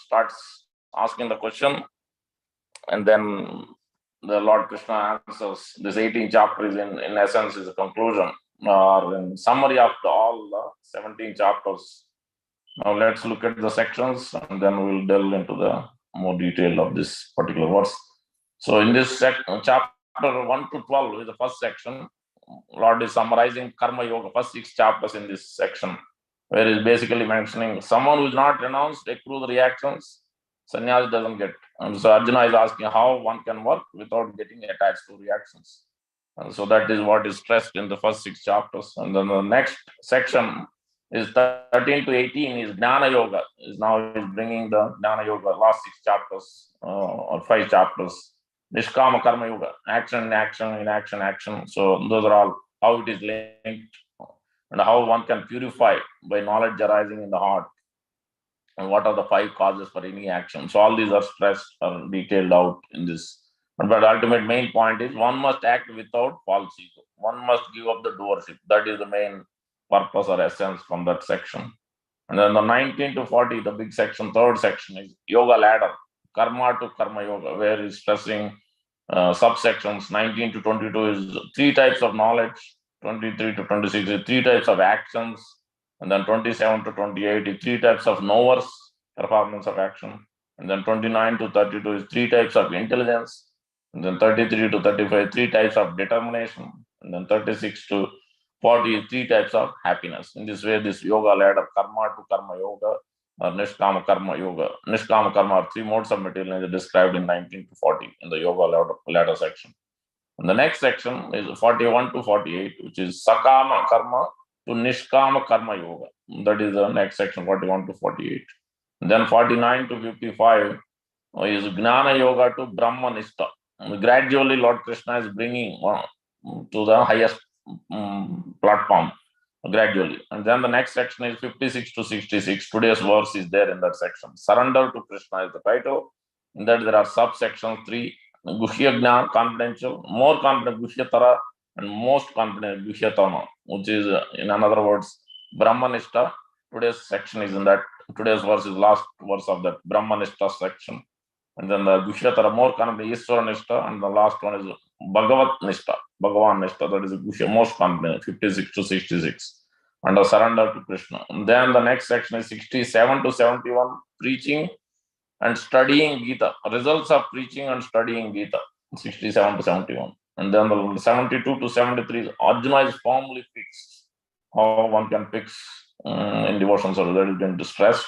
starts asking the question, and then the Lord Krishna answers. This 18th chapter is in essence is a conclusion or in summary of all the 17 chapters. Now let's look at the sections and then we'll delve into the more detail of this particular verse. So in this chapter 1 to 12 is the first section. Lord is summarizing Karma Yoga, first 6 chapters in this section, where he's basically mentioning someone who is not renounced accrue the reactions, sannyas doesn't get. And so Arjuna is asking how one can work without getting attached to reactions. And so that is what is stressed in the first 6 chapters. And then the next section is 13 to 18 is Jnana Yoga. Now is bringing the Jnana Yoga, last 6 chapters or 5 chapters. Nishkama Karma Yoga, action in action, in action, action. So those are all how it is linked and how one can purify by knowledge arising in the heart. And what are the 5 causes for any action. So all these are stressed or detailed out in this. But ultimate main point is one must act without false ego. One must give up the doership. That is the main purpose or essence from that section. And then the 19 to 40, the big section, third section is Yoga Ladder, Karma to Karma Yoga, where he's stressing subsections. 19 to 22 is 3 types of knowledge, 23 to 26 is 3 types of actions, and then 27 to 28 is 3 types of knowers, performance of action, and then 29 to 32 is 3 types of intelligence, and then 33 to 35 3 types of determination, and then 36 to 40 is 3 types of happiness. In this way, this yoga ladder, Karma to Karma Yoga or Nishkama Karma Yoga. Nishkama Karma are 3 modes of material described in 19 to 40 in the yoga ladder section. And the next section is 41 to 48, which is Sakama Karma to Nishkama Karma Yoga. That is the next section, 41 to 48. And then 49 to 55 is Gnana Yoga to Brahma Nishta. Gradually, Lord Krishna is bringing to the highest platform gradually. And then the next section is 56 to 66. Today's verse is there in that section. Surrender to Krishna is the title. In that there are subsections 3. Guhya Gnan, confidential, more confident Guhyatara, and most confident Guhyatama, which is in other words Brahmanishta. Today's section is in that. Today's verse is last verse of that Brahmanishta section. And then the Guhyatara, more confident Ishwaranishta, and the last one is Bhagavad Nishta, Bhagavan Nishta, that is Guhya, most confident, 56 to 66, and a surrender to Krishna. And then the next section is 67 to 71, preaching and studying Gita, results of preaching and studying Gita, 67 to 71. And then the 72 to 73, Arjuna is firmly fixed. How one can fix in devotion, so that is been distressed.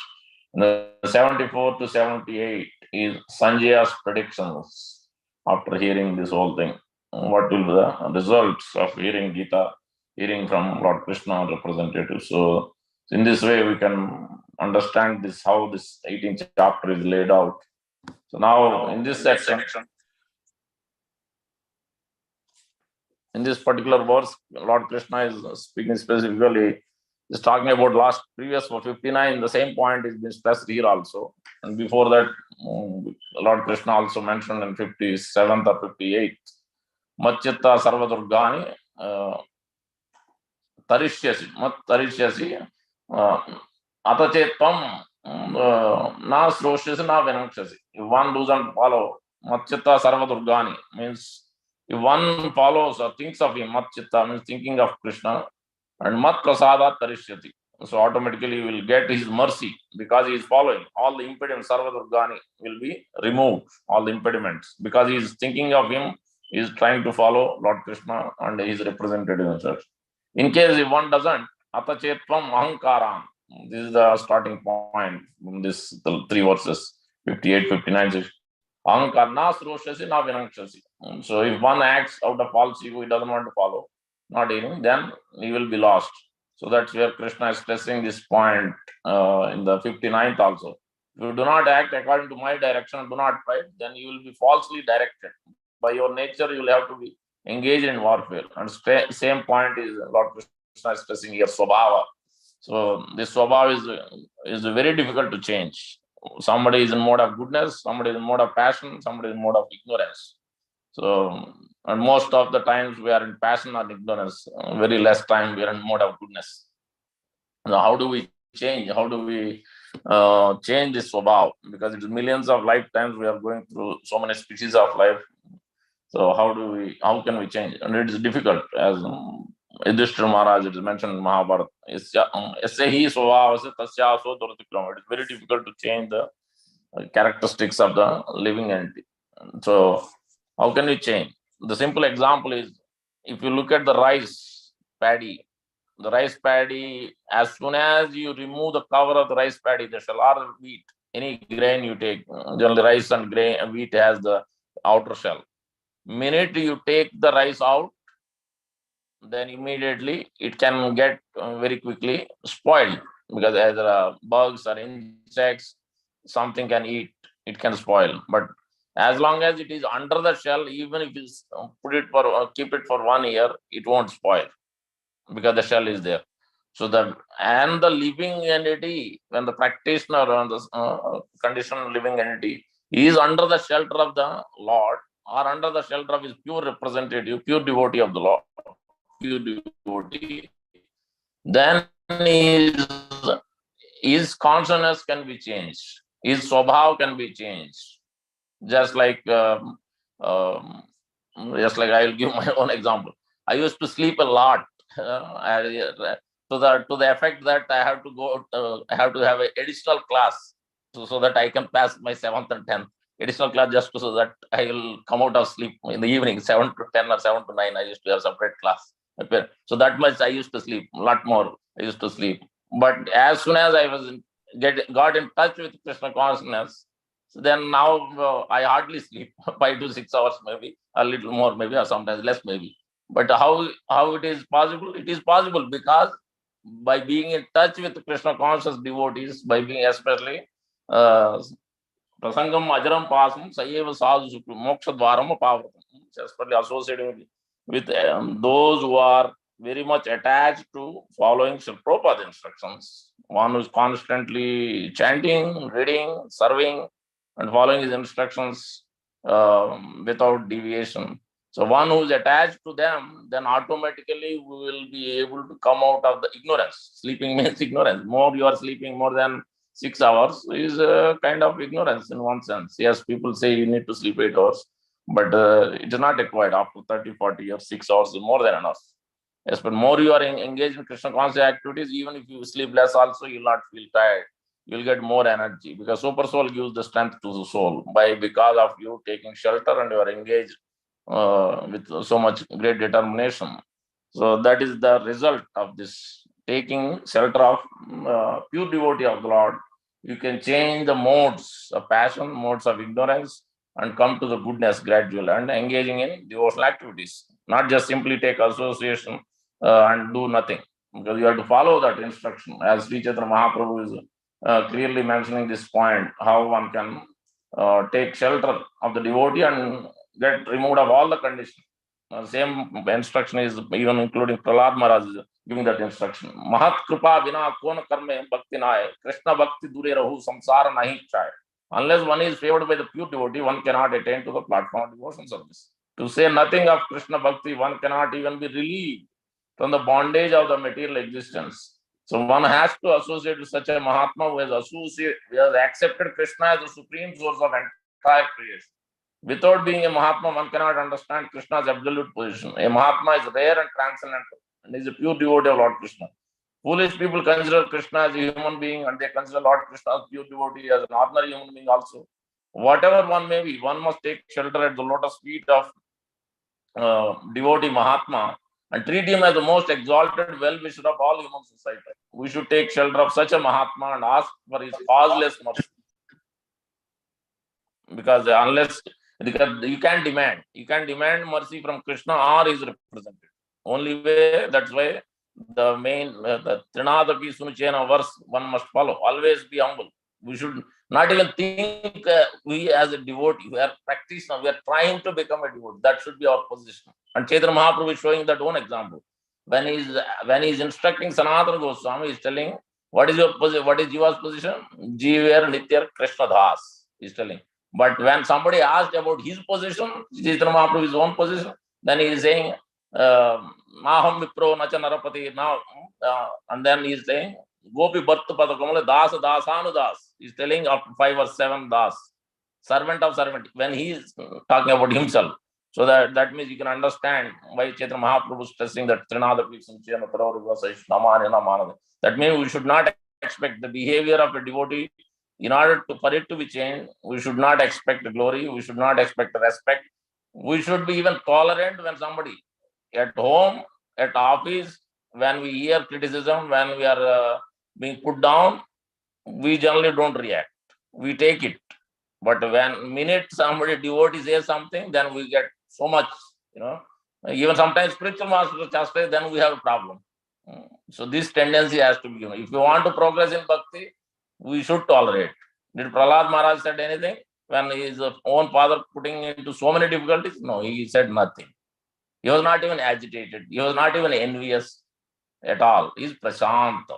And the 74 to 78 is Sanjaya's predictions after hearing this whole thing. What will be the results of hearing Gita, hearing from Lord Krishna representative? So in this way, we can understand this, how this 18th chapter is laid out. So now in this section, in this particular verse, Lord Krishna is speaking specifically, is talking about previous 59, the same point is being stressed here also. And before that, Lord Krishna also mentioned in 57th or 58th, Matchitta Sarvadurgani Tarishyasi, Mat Tarishyasi, Atachetvam Na Sroshasi Na Vinakshasi. If one doesn't follow Matchitta Sarvadurgani, means if one follows or thinks of him, Matchitta means thinking of Krishna, and Mat Prasada Tarishyati. So automatically he will get his mercy because he is following. All the impediments, Sarvadurgani, will be removed, all the impediments, because he is thinking of him, he is trying to follow Lord Krishna and his representative in church. In case if one doesn't, Atachetvam Ahankaram. This is the starting point in the 3 verses, 58, 59, 60. Ahankar na sroshasi na vinakshasi. So if one acts out of false ego, he doesn't want to follow, not hearing, then he will be lost. So that's where Krishna is stressing this point in the 59th also. If you do not act according to my direction, do not fight, then you will be falsely directed. By your nature, you will have to be engaged in warfare. And same point is Lord Krishna is stressing here, Swabhava. So this Swabhava is very difficult to change. Somebody is in mode of goodness, somebody is in mode of passion, somebody is in mode of ignorance. So, and most of the times we are in passion or ignorance, very less time we are in mode of goodness. Now, how do we change? How do we change this swabhav, because it is millions of lifetimes we are going through so many species of life. So how can we change? And it is difficult, as Yudhishthira Maharaj, it is mentioned in Mahabharata. Yasahi swabhavasya tasya so duratikrama. It is very difficult to change the characteristics of the living entity. So how can we change? The simple example is, if you look at the rice paddy, as soon as you remove the cover of the rice paddy, the shell or wheat, any grain you take, generally rice and grain, wheat has the outer shell. Minute you take the rice out, then immediately it can get very quickly spoiled, because as there are bugs or insects, something can eat, it can spoil. But as long as it is under the shell, even if you keep it for 1 year, it won't spoil, because the shell is there. So and the living entity, when the practitioner or the conditioned living entity is under the shelter of the Lord, or under the shelter of his pure representative, pure devotee of the Lord, pure devotee, then his consciousness can be changed, his swabhav can be changed. Just like I'll give my own example. I used to sleep a lot, to the effect that I have to I have to have an additional class, so that I can pass my 7th and 10th additional class, just so that I will come out of sleep in the evening, 7 to 10 or 7 to 9. I used to have separate class. So that much I used to sleep, a lot more I used to sleep. But as soon as I got in touch with Krishna consciousness, so then now I hardly sleep, 5 to 6 hours, maybe a little more, maybe, or sometimes less, maybe. But how it is possible? It is possible because by being in touch with Krishna conscious devotees, by being especially uh, prasangam ajaram pasam sayeva sadhu moksha dvaram apavratam, especially associated with those who are very much attached to following Srila Prabhupada instructions. One who is constantly chanting, reading, serving, and following his instructions without deviation. So one who is attached to them, then automatically we will be able to come out of the ignorance. Sleeping means ignorance. More you are sleeping more than 6 hours is a kind of ignorance in one sense. Yes, people say you need to sleep 8 hours, but it is not required. After 30, 40 years, 6 hours is more than enough. Yes, but more you are engaged in Krishna conscious activities, even if you sleep less also, you will not feel tired. You will get more energy, because super soul gives the strength to the soul because of you taking shelter and you are engaged with so much great determination. So that is the result of this taking shelter of pure devotee of the Lord. You can change the modes of passion, modes of ignorance, and come to the goodness gradually, and engaging in devotional activities. Not just simply take association and do nothing, because you have to follow that instruction. As Sri Chaitanya Mahaprabhu is clearly mentioning this point, how one can take shelter of the devotee and get removed of all the conditions. Same instruction is even including Prahlad Maharaj is giving that instruction. Mahat kripa vina kona karme bhakti naye, Krishna bhakti dure rahu samsara nahi chaye. Unless one is favored by the pure devotee, one cannot attain to the platform of devotion service. To say nothing of Krishna bhakti, one cannot even be relieved from the bondage of the material existence. So one has to associate with such a Mahatma who has accepted Krishna as the supreme source of entire creation. Without being a Mahatma, one cannot understand Krishna's absolute position. A Mahatma is rare and transcendental, and is a pure devotee of Lord Krishna. Foolish people consider Krishna as a human being, and they consider Lord Krishna as pure devotee, as an ordinary human being also. Whatever one may be, one must take shelter at the lotus feet of devotee Mahatma and treat him as the most exalted well-wisher of all human society. We should take shelter of such a Mahatma and ask for his causeless mercy. Because you can demand mercy from Krishna or his representative. Only way, that's why the main the Trinadapi Sunuchena verse one must follow. Always be humble. We should not even think we as a devotee, we are practitioner, we are trying to become a devotee. That should be our position. And Chaitanya Mahaprabhu is showing that one example. When he's instructing Sanatana Goswami, he's telling, what is Jiva's position? Jiver Nityar Krishna Das, he's telling. But when somebody asked about his position, Chaitanya Mahaprabhu, his own position, then he is saying, Maham Vipro Nacha Narapati, now, and then he is saying, Gopi Bharta Padakamala Das Dasanu Das. He's telling after 5 or 7 Das. Servant of servant. When he is talking about himself. So that means you can understand why Chaitanya Mahaprabhu is stressing that Trinada Namananada. That means we should not expect the behavior of a devotee. In order for it to be changed, we should not expect glory. We should not expect respect. We should be even tolerant when somebody at home, at office, when we hear criticism, when we are being put down, we generally don't react. We take it. But when minute somebody devotee says something, then we get so much, even sometimes spiritual master chastise, then we have a problem. So this tendency has to be given. If you want to progress in bhakti, we should tolerate. Did Prahlad Maharaj said anything when his own father putting into so many difficulties? No, he said nothing. He was not even agitated. He was not even envious at all. He's prashanta.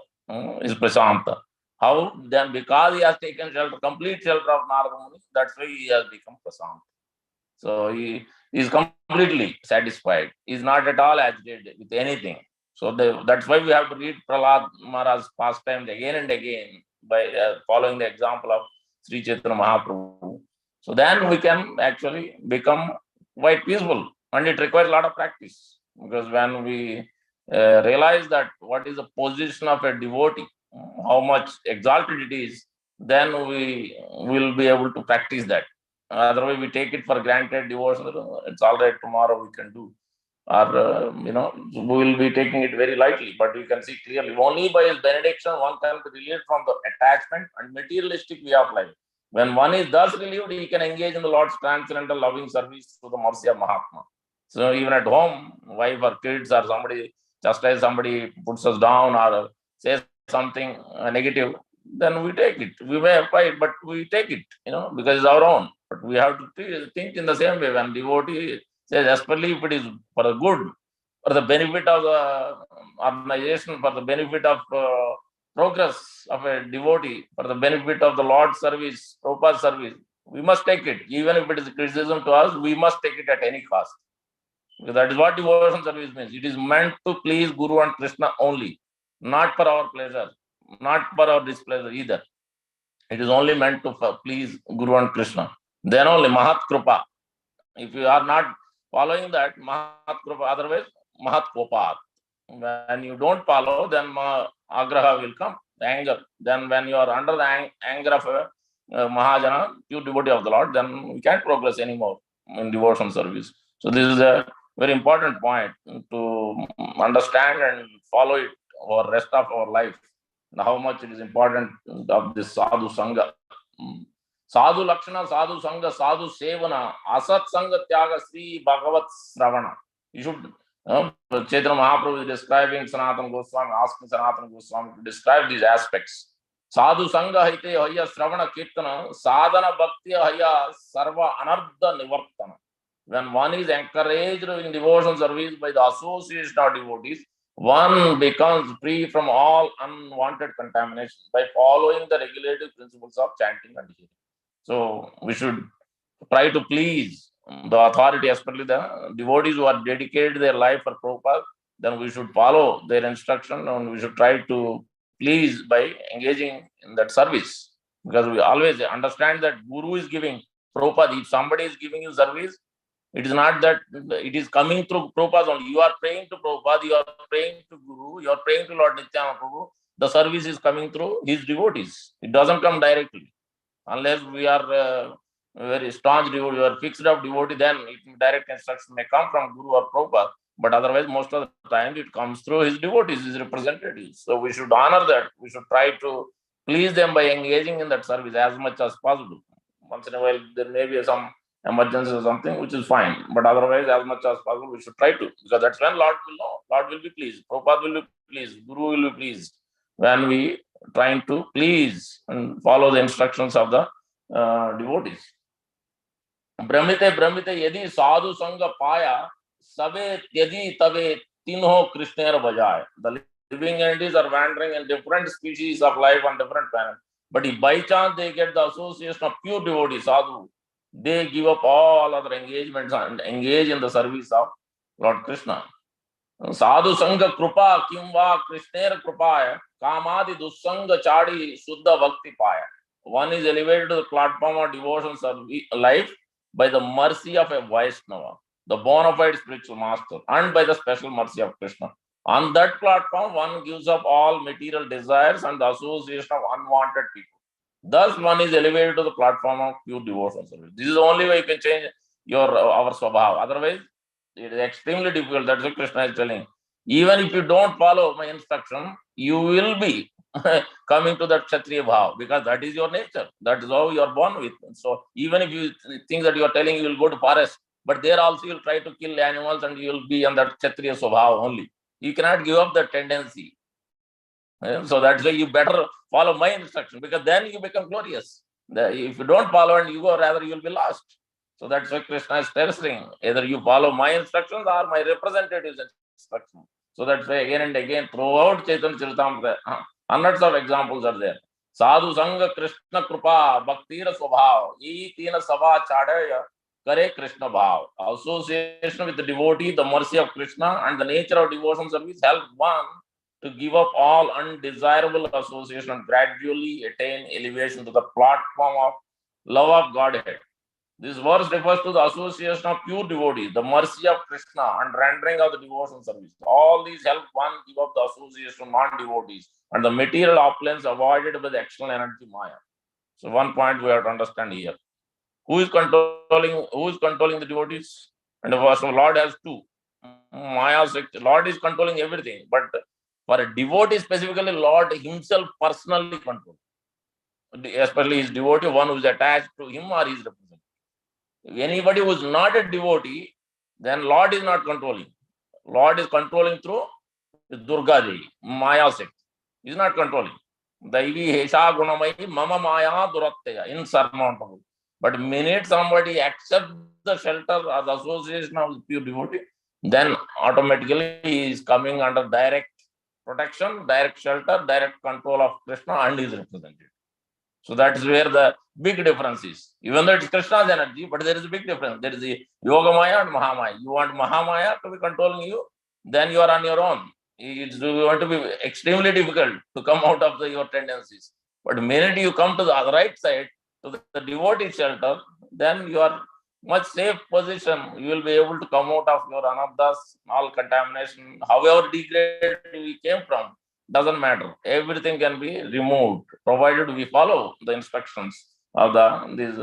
He's prashanta. How? Then because he has taken shelter, complete shelter of Narada Muni, that's why he has become prashanta. So he is completely satisfied. He is not at all agitated with anything. So that's why we have to read Prahlad Maharaj's pastimes again and again by following the example of Sri Chaitanya Mahaprabhu. So then we can actually become quite peaceful. And it requires a lot of practice. Because when we realize that what is the position of a devotee, how much exalted it is, then we will be able to practice that. Otherwise, we take it for granted, devotion, it's all right, tomorrow we can do. Or, we will be taking it very lightly. But you can see clearly, only by his benediction, one can be relieved from the attachment and materialistic way of life. When one is thus relieved, he can engage in the Lord's transcendental loving service through the mercy of Mahatma. So even at home, wife or kids or somebody, just as somebody puts us down or says something negative, then we take it. We may fight, but we take it, because it's our own. But we have to think in the same way. When devotee says, especially if it is for the good, for the benefit of the organization, for the benefit of progress of a devotee, for the benefit of the Lord's service, Prabhupada's service, we must take it. Even if it is criticism to us, we must take it at any cost. Because that is what devotion service means. It is meant to please Guru and Krishna only, not for our pleasure, not for our displeasure either. It is only meant to please Guru and Krishna. Then only Mahat Krupa. If you are not following that, Mahat Krupa, otherwise Mahat Kopat. When you don't follow, then Agraha will come, the anger. Then when you are under the anger of a Mahajana, pure devotee of the Lord, then we can't progress anymore in devotion service. So this is a very important point to understand and follow it for rest of our life. And how much it is important of this sadhu sangha. Sadhu Lakshana, Sadhu Sangha, Sadhu Sevana, Asat Sangha Tyaga, Sri Bhagavad Sravana. You should, Chaitanya Mahaprabhu is describing Sanatana Goswami, asking Sanatana Goswami to describe these aspects. Sadhu Sangha Haite Haya Sravana Kirtana, Sadhana Bhakti Haya Sarva Anardha Nivartana. When one is encouraged in devotion service by the association of devotees, one becomes free from all unwanted contamination by following the regulative principles of chanting and hearing. So we should try to please the authority, especially the devotees who are dedicated their life for Prabhupada. Then we should follow their instruction and we should try to please by engaging in that service. Because we always understand that Guru is giving Prabhupada. If somebody is giving you service, it is not that it is coming through Prabhupada only. You are praying to Prabhupada, you are praying to Guru, you are praying to Lord Nityananda Prabhu. The service is coming through his devotees. It doesn't come directly. Unless we are very staunch devotee, we are fixed up devotee, then direct instruction may come from Guru or Prabhupada. But otherwise, most of the time, it comes through his devotees, his representatives. So we should honor that. We should try to please them by engaging in that service as much as possible. Once in a while, there may be some emergency or something, which is fine. But otherwise, as much as possible, we should try to. Because that's when Lord will know. Lord will be pleased. Prabhupada will be pleased. Guru will be pleased. When we trying to please and follow the instructions of the devotees. Brahmite yadi sadhu sangha paya sabe yadi tabe tinho krishnera bajaya. The living entities are wandering in different species of life on different planets. But if by chance they get the association of pure devotees, sadhu, they give up all other engagements and engage in the service of Lord Krishna. Sadhu Sangha Krupa Kimva Krishnera Krupaya Kamadi Dusanga Chadi Suddha Bhakti Paya. One is elevated to the platform of devotion life by the mercy of a Vaishnava, the bona fide spiritual master, and by the special mercy of Krishna. On that platform, one gives up all material desires and the association of unwanted people. Thus, one is elevated to the platform of pure devotion service. This is the only way you can change our swabhav. Otherwise, it is extremely difficult. That's what Krishna is telling. Even if you don't follow my instruction, you will be coming to that Kshatriya bhav, because that is your nature. That is how you are born with. So even if you think that you are telling you will go to forest, but there also you will try to kill animals and you will be on that Kshatriya swabhav only. You cannot give up the tendency. So that's why you better follow my instruction, because then you become glorious. If you don't follow and you go, rather you will be lost. So that's why Krishna is stressing, either you follow my instructions or my representative's instructions. So that's why again and again throughout Chaitanya Charitamrita, hundreds of examples are there. Sadhu Sangha Krishna Krupa Bhaktira Swabhav Ye Tina Sabha Chadaya Kare Krishna Bhav. Association with the devotee, the mercy of Krishna, and the nature of devotion service help one to give up all undesirable association and gradually attain elevation to the platform of love of Godhead. This verse refers to the association of pure devotees, the mercy of Krishna, and rendering of the devotion service. All these help one give up the association of non-devotees and the material opulence avoided by the external energy Maya. So one point we have to understand here. Who is controlling the devotees? And the first Lord has two. Maya, Lord is controlling everything, but for a devotee specifically, Lord himself personally controls. Especially his devotee, one who is attached to him or his representative. If anybody who is not a devotee, then Lord is not controlling. Lord is controlling through Durga Devi, Maya Shakti. He is not controlling. Daivi Hesha Gunamai Mama Maya Duratteya, insurmountable. But minute somebody accepts the shelter or the association of pure devotee, then automatically he is coming under direct protection, direct shelter, direct control of Krishna and his representative. So that's where the big difference is. Even though it's Krishna's energy, but there is a big difference. There is the Yogamaya and Mahamaya. You want Mahamaya to be controlling you, then you are on your own. It's going to be extremely difficult to come out of your tendencies. But the minute you come to the right side, to the devotee shelter, then you are much safe position. You will be able to come out of your anarthas, all contamination, however degraded we came from. Doesn't matter. Everything can be removed, provided we follow the instructions of these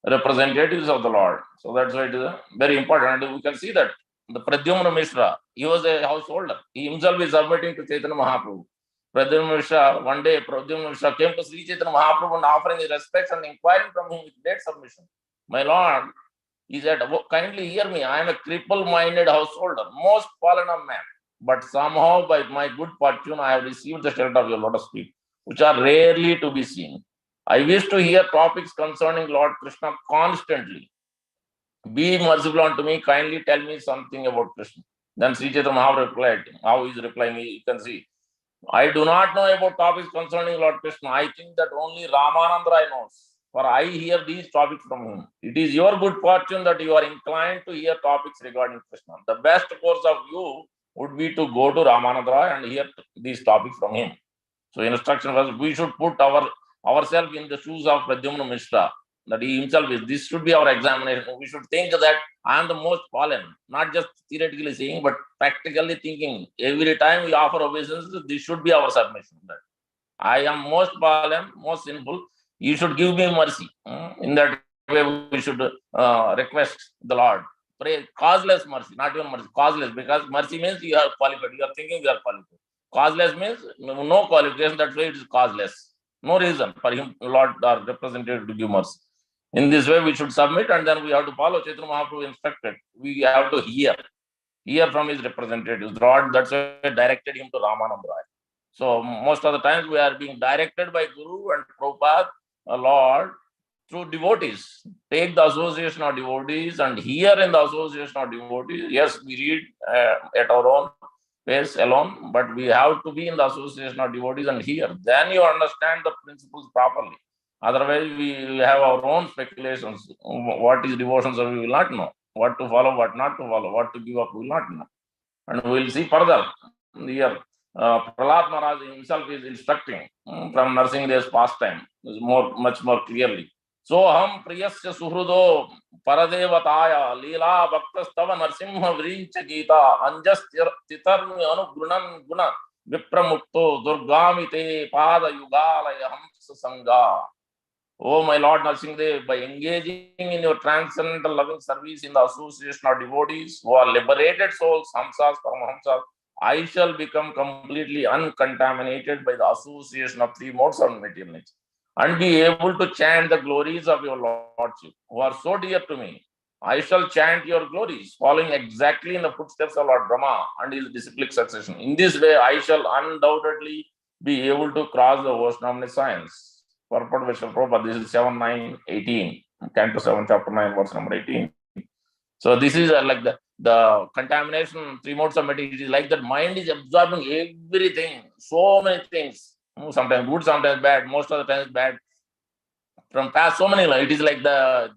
representatives of the Lord. So that's why it is very important. And we can see that the Pradyumna Mishra, he was a householder. He himself is submitting to Chaitanya Mahaprabhu. Pradyumna Mishra, one day Pradyumna Mishra came to Sri Chaitanya Mahaprabhu and offering his respects and inquiring from him with great submission. My Lord, he said, kindly hear me. I am a cripple-minded householder, most fallen of man. But somehow, by my good fortune, I have received the shelter of your lotus feet, which are rarely to be seen. I wish to hear topics concerning Lord Krishna constantly. Be merciful unto me, kindly tell me something about Krishna. Then Sri Chaitanya Mahaprabhu replied, how he is replying, you can see. I do not know about topics concerning Lord Krishna. I think that only Ramananda knows, for I hear these topics from him. It is your good fortune that you are inclined to hear topics regarding Krishna. The best course of you would be to go to Ramananda and hear these topics from him. So instruction was, we should put ourselves in the shoes of Pradyumna Mishra, that he himself is. This should be our examination. We should think that I am the most fallen, not just theoretically saying, but practically thinking. Every time we offer obeisance, this should be our submission. That I am most fallen, most sinful. You should give me mercy. In that way, we should request the Lord. Pray causeless mercy, not even mercy, causeless, because mercy means you are qualified. You are thinking you are qualified. Causeless means no qualification. That's why it is causeless. No reason for him, Lord, or representative to give mercy. In this way, we should submit, and then we have to follow Chaitanya Mahaprabhu instructed. We have to hear from his representatives. Lord, that's why directed him to Ramananda. So most of the times we are being directed by Guru and Prabhupada, Lord, through devotees. Take the association of devotees and hear in the association of devotees. Yes, we read at our own pace alone, but we have to be in the association of devotees and hear. Then you understand the principles properly. Otherwise, we have our own speculations. What is devotion, so we will not know. What to follow, what not to follow, what to give up, we will not know. And we will see further here. Prahlad Maharaj himself is instructing from Narsinghdev's pastime much more clearly. So ham priyasya suhrudo paradevataya leela bhaktastava narsimha vrincha gita anjas titarmi anugunan guna vipramukto durgamite pada yugalaya hamsa sangha. Oh, my Lord Narsingdev, by engaging in your transcendental loving service in the association of devotees who are liberated souls, hamsas, paramahamsas, I shall become completely uncontaminated by the association of three modes of material nature and be able to chant the glories of your Lordship, who are so dear to me. I shall chant your glories, following exactly in the footsteps of Lord Brahma and his disciplic succession. In this way, I shall undoubtedly be able to cross the ocean of science. Purport by Srila Prabhupada. This is 7, 9, 18. Canto 7, chapter 9, verse number 18. So this is like the contamination, three modes of material. It is like that mind is absorbing everything, so many things. Sometimes good, sometimes bad. Most of the times bad. From past so many, it is like the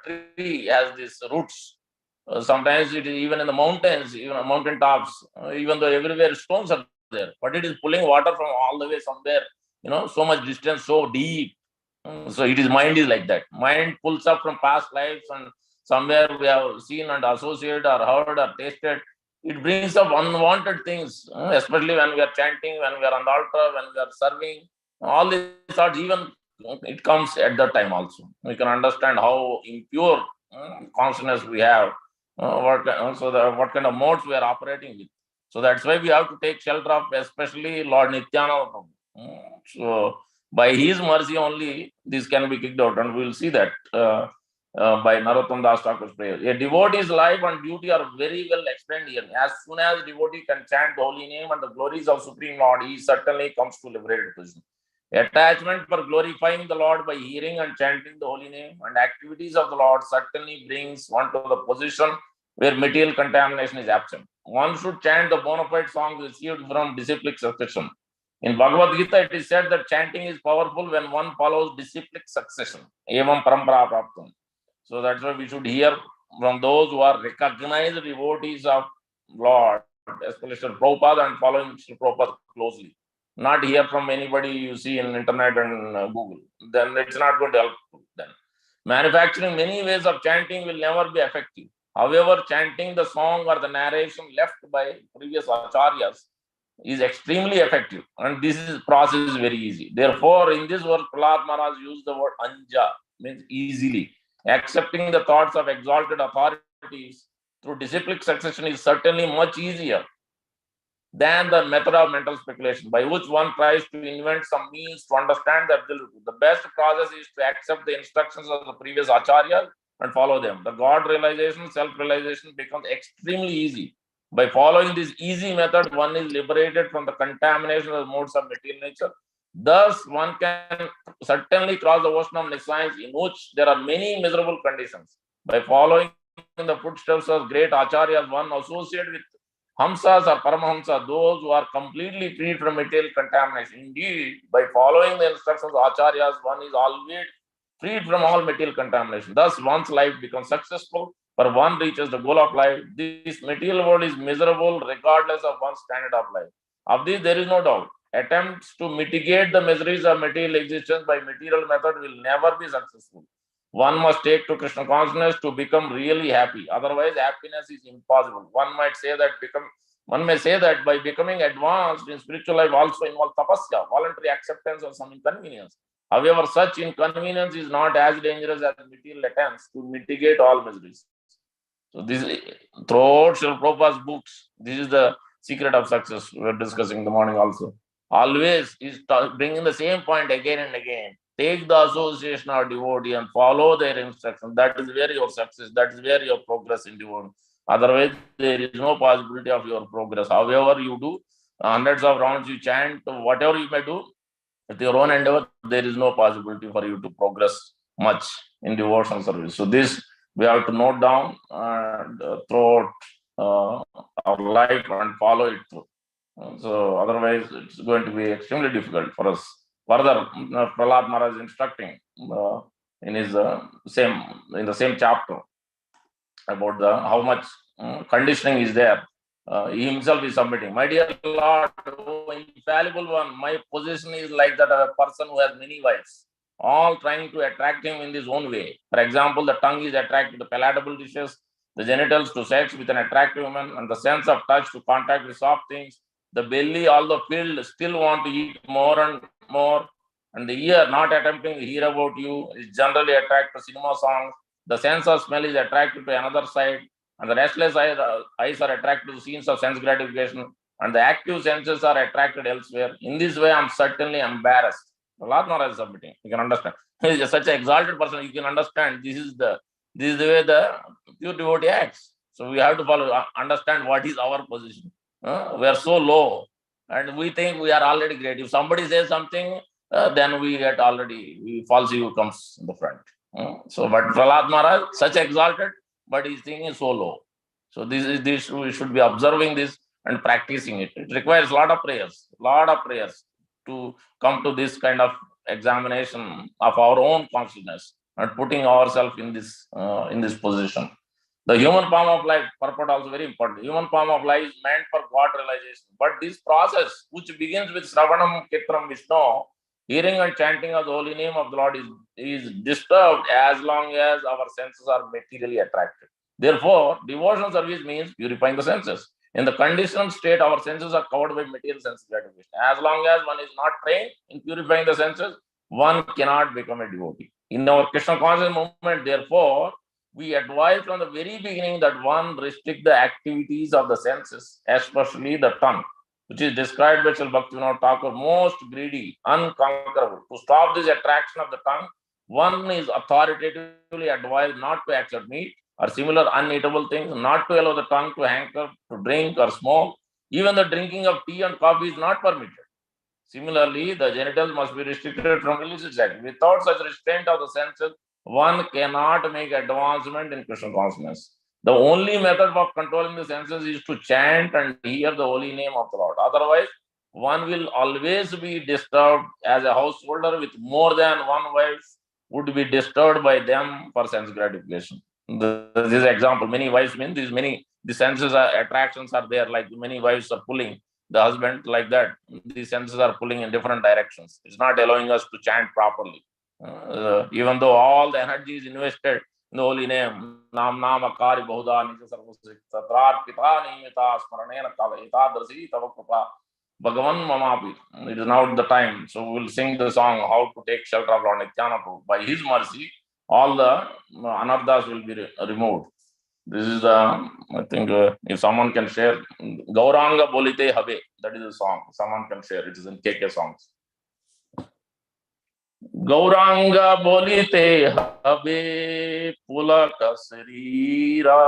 tree has these roots. Sometimes it is even in the mountains, even on mountain tops, even though everywhere stones are there, but it is pulling water from all the way somewhere, so much distance, so deep. So it is mind is like that. Mind pulls up from past lives and somewhere we have seen and associated or heard or tasted. It brings up unwanted things, especially when we are chanting, when we are on the altar, when we are serving. All these thoughts, even it comes at that time also. We can understand how impure consciousness we have, what kind of modes we are operating with. So that's why we have to take shelter of especially Lord Nityananda Prabhu. So by his mercy only this can be kicked out, and we will see that by Narottam Das Thakur's prayer. A devotee's life and duty are very well explained here. As soon as devotee can chant the holy name and the glories of Supreme Lord, he certainly comes to liberated position. Attachment for glorifying the Lord by hearing and chanting the holy name and activities of the Lord certainly brings one to the position where material contamination is absent. One should chant the bona fide songs received from disciplic succession. In Bhagavad Gita, it is said that chanting is powerful when one follows disciplic succession. Evam parampara praptam. So that's why we should hear from those who are recognized devotees of Lord, especially Srila Prabhupada, and following Srila Prabhupada closely. Not hear from anybody you see in internet and Google. Then it's not going to help then. Manufacturing many ways of chanting will never be effective. However, chanting the song or the narration left by previous acharyas is extremely effective, and this process is very easy. Therefore, in this verse, Prahlad Maharaj used the word anja, means easily. Accepting the thoughts of exalted authorities through disciplic succession is certainly much easier than the method of mental speculation, by which one tries to invent some means to understand the absolute truth. The best process is to accept the instructions of the previous acharya and follow them. The God realization, self-realization becomes extremely easy. By following this easy method, one is liberated from the contamination of the modes of material nature. Thus, one can certainly cross the ocean of nescience, in which there are many miserable conditions. By following in the footsteps of great acharyas, one associated with Hamsas or Paramahamsa, those who are completely free from material contamination. Indeed, by following the instructions of Acharyas, one is always freed from all material contamination. Thus, one's life becomes successful, for one reaches the goal of life. This material world is miserable regardless of one's standard of life. Of this, there is no doubt. Attempts to mitigate the miseries of material existence by material method will never be successful. One must take to Krishna consciousness to become really happy. Otherwise, happiness is impossible. One may say that by becoming advanced in spiritual life also involves tapasya, voluntary acceptance of some inconvenience. However, such inconvenience is not as dangerous as material attempts to mitigate all miseries. So this throughout Srila Prabhupada's books, this is the secret of success we are discussing in the morning also. Always is bringing the same point again and again. Take the association of devotee and follow their instruction. That is where your success, that is where your progress in devotee. Otherwise, there is no possibility of your progress. However, you do hundreds of rounds, you chant, whatever you may do, with your own endeavor, there is no possibility for you to progress much in devotional service. So this we have to note down and throughout our life and follow it through. So otherwise, it's going to be extremely difficult for us. Further, Prahlad Maharaj is instructing in his in the same chapter about how much conditioning is there He himself is submitting. My dear Lord, oh infallible one, my position is like that of a person who has many wives, all trying to attract him in his own way. For example, the tongue is attracted to palatable dishes, the genitals to sex with an attractive woman, and the sense of touch to contact with soft things. The belly, although filled, still want to eat more and more. And the ear, not attempting to hear about you, is generally attracted to cinema songs. The sense of smell is attracted to another side, and the restless eyes are attracted to scenes of sense gratification, and the active senses are attracted elsewhere. In this way, I am certainly embarrassed. Prahlad Maharaj is submitting. You can understand. He is such an exalted person. You can understand. This is the way the pure devotee acts. So we have to understand what is our position. We are so low, and we think we are already great. If somebody says something, then we get false ego comes in the front. So, but Prahlad Maharaj, such exalted, but his thing is so low. So this we should be observing this and practicing it. It requires a lot of prayers to come to this kind of examination of our own consciousness and putting ourselves in this position. The human form of life, purport also very important. Human form of life is meant for God realization. But this process, which begins with Sravanam Kitram Vishnu, hearing and chanting of the holy name of the Lord, is disturbed as long as our senses are materially attracted. Therefore, devotional service means purifying the senses. In the conditioned state, our senses are covered by material sense gratification. As long as one is not trained in purifying the senses, one cannot become a devotee. In our Krishna conscious movement, therefore, we advise from the very beginning that one restrict the activities of the senses, especially the tongue, which is described by Srila Bhaktivinoda Thakur, most greedy, unconquerable. To stop this attraction of the tongue, one is authoritatively advised not to accept meat or similar uneatable things, not to allow the tongue to hanker to drink or smoke. Even the drinking of tea and coffee is not permitted. Similarly, the genitals must be restricted from illicit acts. Without such restraint of the senses, one cannot make advancement in Krishna consciousness. The only method of controlling the senses is to chant and hear the holy name of the Lord. Otherwise, one will always be disturbed, as a householder with more than one wife would be disturbed by them for sense gratification. This example, many wives mean the senses attractions are there, like many wives are pulling the husband like that. These senses are pulling in different directions. It's not allowing us to chant properly. Even though all the energy is invested in the holy name, Nam Namakari Bahuda Nija Sarvasik Satrar Pita Nimita Smaranena Kala Itadrasi Tavakrupa Bhagavan Mamapi. It is now the time. So we will sing the song How to Take Shelter of Lord Nityananda. By his mercy, all the anarthas will be removed. This is the, I think, if someone can share, Gauranga Bolite Habe, that is the song. Someone can share, it is in KK songs. Gauranga Bolite Habe, Pulaka Sarira,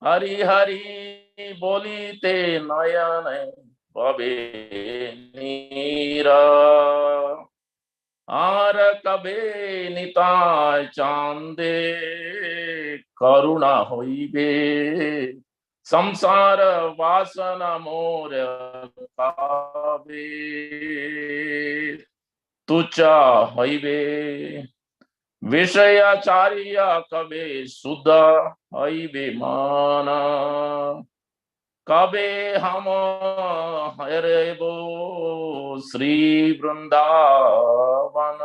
Hari Hari Bolite Nayane, Babe Nira. आर कबे निताय चांदे करुणा होइबे संसार वासना मोर काबे तुचा होइबे विषयाचार्य कबे सुधा होइबे माना कबे हम हरेबो श्री वृंदावन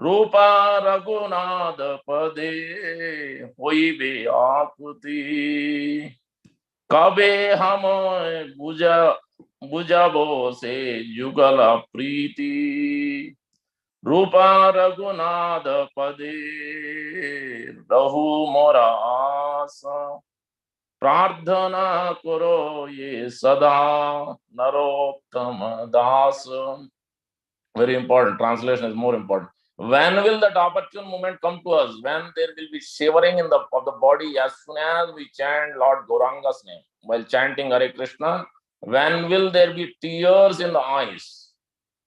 रूपा रघुनाथ पदे होइबे आकुति कबे हम बुझबो से जुगल प्रीति रूपा रघुनाथ पदे रहु मोरा आशा प्रार्थना करो ये सदा नरोत्तम दास. Very important. Translation is more important. When will that opportune moment come to us? When there will be shivering of the body as soon as we chant Lord Gauranga's name. While chanting Hare Krishna, when will there be tears in the eyes?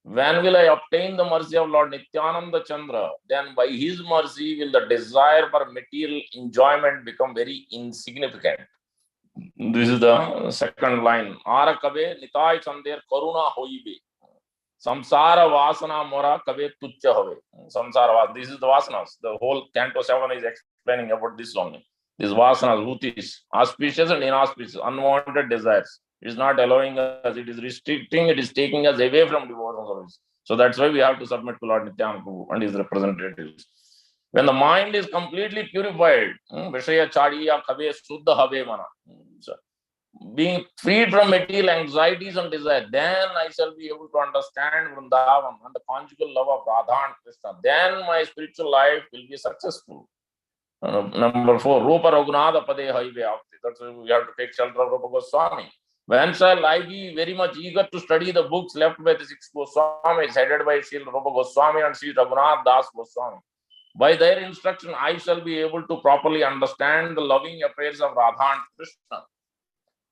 When will I obtain the mercy of Lord Nityananda Chandra? Then by his mercy will the desire for material enjoyment become very insignificant. This is the second line. Ara kabe nitai chandir karuna hoibe. Samsara vasana mora kabe tuchya have. Samsara vasana. This is the vasanas. The whole Canto 7 is explaining about this only. These vasanas, vuttis, auspicious and inauspicious, unwanted desires. It is not allowing us, it is restricting, it is taking us away from devotional service. So that's why we have to submit to Lord Nityananda Prabhu and his representatives. When the mind is completely purified, Vishaya Chadiya Kave Suddha Have Mana. So being freed from material anxieties and desire, then I shall be able to understand Vrindavan and the conjugal love of Radha and Krishna. Then my spiritual life will be successful. Number 4, Rupa Raghunatha Pade Haive Apti. That's why we have to take shelter of Rupa Goswami. When shall I be very much eager to study the books left by the 6 Goswamis, headed by Sri Rupa Goswami and Sri Raghunath Das Goswami? By their instruction, I shall be able to properly understand the loving affairs of Radha and Krishna.